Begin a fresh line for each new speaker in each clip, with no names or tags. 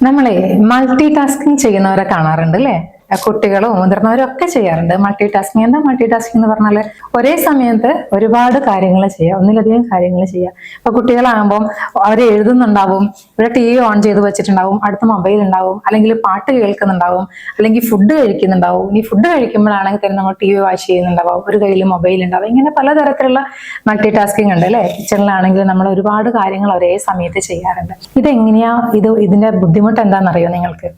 നമ്മളെ multi tasking ചെയ്യുന്നവരെ കാണാറുണ്ട് അല്ലേ? കുട്ടികളും മുതിർന്നവരും ഒക്കെ ചെയ്യാറുണ്ട് മൾട്ടി ടാസ്കിങ്. എന്താ മൾട്ടി ടാസ്കിങ് എന്ന് പറഞ്ഞാല് ഒരേ സമയത്ത് ഒരുപാട് കാര്യങ്ങൾ ചെയ്യുക, ഒന്നിലധികം കാര്യങ്ങൾ ചെയ്യുക. ഇപ്പൊ കുട്ടികളാകുമ്പോൾ അവർ എഴുതുന്നുണ്ടാവും, ഇവിടെ TV ഓൺ ചെയ്ത് വെച്ചിട്ടുണ്ടാവും, അടുത്ത മൊബൈൽ ഉണ്ടാവും, അല്ലെങ്കിൽ പാട്ട് കേൾക്കുന്നുണ്ടാവും, അല്ലെങ്കിൽ ഫുഡ് കഴിക്കുന്നുണ്ടാവും. ഇനി ഫുഡ് കഴിക്കുമ്പോഴാണെങ്കിൽ തന്നെ നമ്മൾ TV വാച്ച് ചെയ്യുന്നുണ്ടാവും, ഒരു കയ്യിൽ മൊബൈൽ ഉണ്ടാവും. ഇങ്ങനെ പലതരത്തിലുള്ള മൾട്ടി ടാസ്കിങ് ഉണ്ട് അല്ലെ? കിച്ചണിലാണെങ്കിൽ നമ്മൾ ഒരുപാട് കാര്യങ്ങൾ ഒരേ സമയത്ത് ചെയ്യാറുണ്ട്. ഇതെങ്ങനെയാ ഇതിന്റെ ബുദ്ധിമുട്ട് എന്താണെന്നറിയോ നിങ്ങൾക്ക്?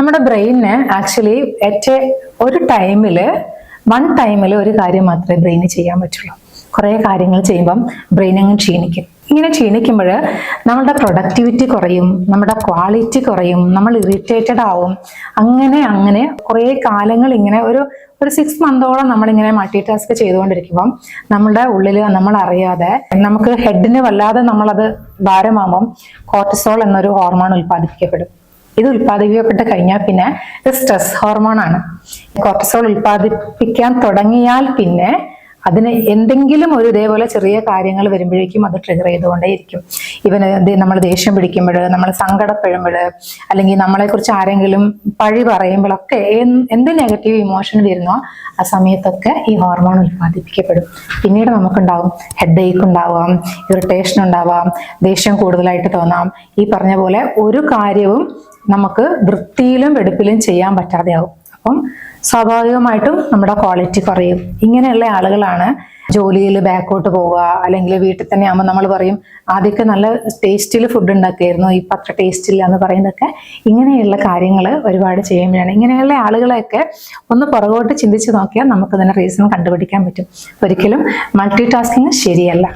നമ്മുടെ ബ്രെയിനിന് ആക്ച്വലി ഒരു ടൈമില് ഒരു കാര്യം മാത്രമേ ബ്രെയിന് ചെയ്യാൻ പറ്റുള്ളൂ. കുറെ കാര്യങ്ങൾ ചെയ്യുമ്പം ബ്രെയിൻ അങ്ങ് ക്ഷീണിക്കും. ഇങ്ങനെ ക്ഷീണിക്കുമ്പോൾ നമ്മളുടെ പ്രൊഡക്ടിവിറ്റി കുറയും, നമ്മുടെ ക്വാളിറ്റി കുറയും, നമ്മൾ ഇറിറ്റേറ്റഡ് ആവും. അങ്ങനെ കുറെ കാലങ്ങൾ ഇങ്ങനെ ഒരു 6 മന്തോളം നമ്മളിങ്ങനെ മൾട്ടി ടാസ്ക് ചെയ്തുകൊണ്ടിരിക്കുമ്പം നമ്മുടെ ഉള്ളിൽ നമ്മൾ അറിയാതെ നമുക്ക് ഹെഡിന് വല്ലാതെ നമ്മളത് ഭാരമാകുമ്പം കോർട്ടിസോൾ എന്നൊരു ഹോർമോൺ ഉൽപ്പാദിപ്പിക്കപ്പെടും. ഇത് ഉൽപ്പാദിപ്പിക്കപ്പെട്ട് കഴിഞ്ഞാൽ പിന്നെ ഇത് സ്ട്രെസ് ഹോർമോണാണ്. കോർട്ടിസോൾ ഉൽപ്പാദിപ്പിക്കാൻ തുടങ്ങിയാൽ പിന്നെ അതിന് എന്തെങ്കിലും ഒരു ഇതേപോലെ ചെറിയ കാര്യങ്ങൾ വരുമ്പോഴേക്കും അത് ട്രിഗർ ചെയ്തുകൊണ്ടേയിരിക്കും. നമ്മൾ ദേഷ്യം പിടിക്കുമ്പോൾ, നമ്മൾ സങ്കടപ്പെടുമ്പോൾ, അല്ലെങ്കിൽ നമ്മളെക്കുറിച്ച് ആരെങ്കിലും പഴി പറയുമ്പോഴൊക്കെ എന്ത് നെഗറ്റീവ് ഇമോഷൻ വരുന്നോ ആ സമയത്തൊക്കെ ഈ ഹോർമോൺ ഉൽപ്പാദിപ്പിക്കപ്പെടും. പിന്നീട് നമുക്കുണ്ടാവും ഹെഡ് ഏക്ക് ഉണ്ടാവാം, ഇറിറ്റേഷൻ ഉണ്ടാവാം, ദേഷ്യം കൂടുതലായിട്ട് തോന്നാം. ഈ പറഞ്ഞ പോലെ ഒരു കാര്യവും നമുക്ക് വൃത്തിയിലും വെടുപ്പിലും ചെയ്യാൻ പറ്റാതെയാവും. അപ്പം സ്വാഭാവികമായിട്ടും നമ്മുടെ ക്വാളിറ്റി കുറയും. ഇങ്ങനെയുള്ള ആളുകളാണ് ജോലിയിൽ ബാക്കോട്ട് പോവുക, അല്ലെങ്കിൽ വീട്ടിൽ തന്നെ ആകുമ്പോൾ നമ്മൾ പറയും ആദ്യമൊക്കെ നല്ല ടേസ്റ്റിൽ ഫുഡ് ഉണ്ടാക്കിയായിരുന്നു, ഇപ്പം അത്ര ടേസ്റ്റ് ഇല്ല എന്ന് പറയുന്നതൊക്കെ ഇങ്ങനെയുള്ള കാര്യങ്ങൾ ഒരുപാട് ചെയ്യുമ്പോഴാണ്. ഇങ്ങനെയുള്ള ആളുകളെയൊക്കെ ഒന്ന് പുറകോട്ട് ചിന്തിച്ച് നോക്കിയാൽ നമുക്ക് ഇതിന് റീസൺ കണ്ടുപിടിക്കാൻ പറ്റും. ഒരിക്കലും മൾട്ടി ടാസ്കിങ് ശരിയല്ല.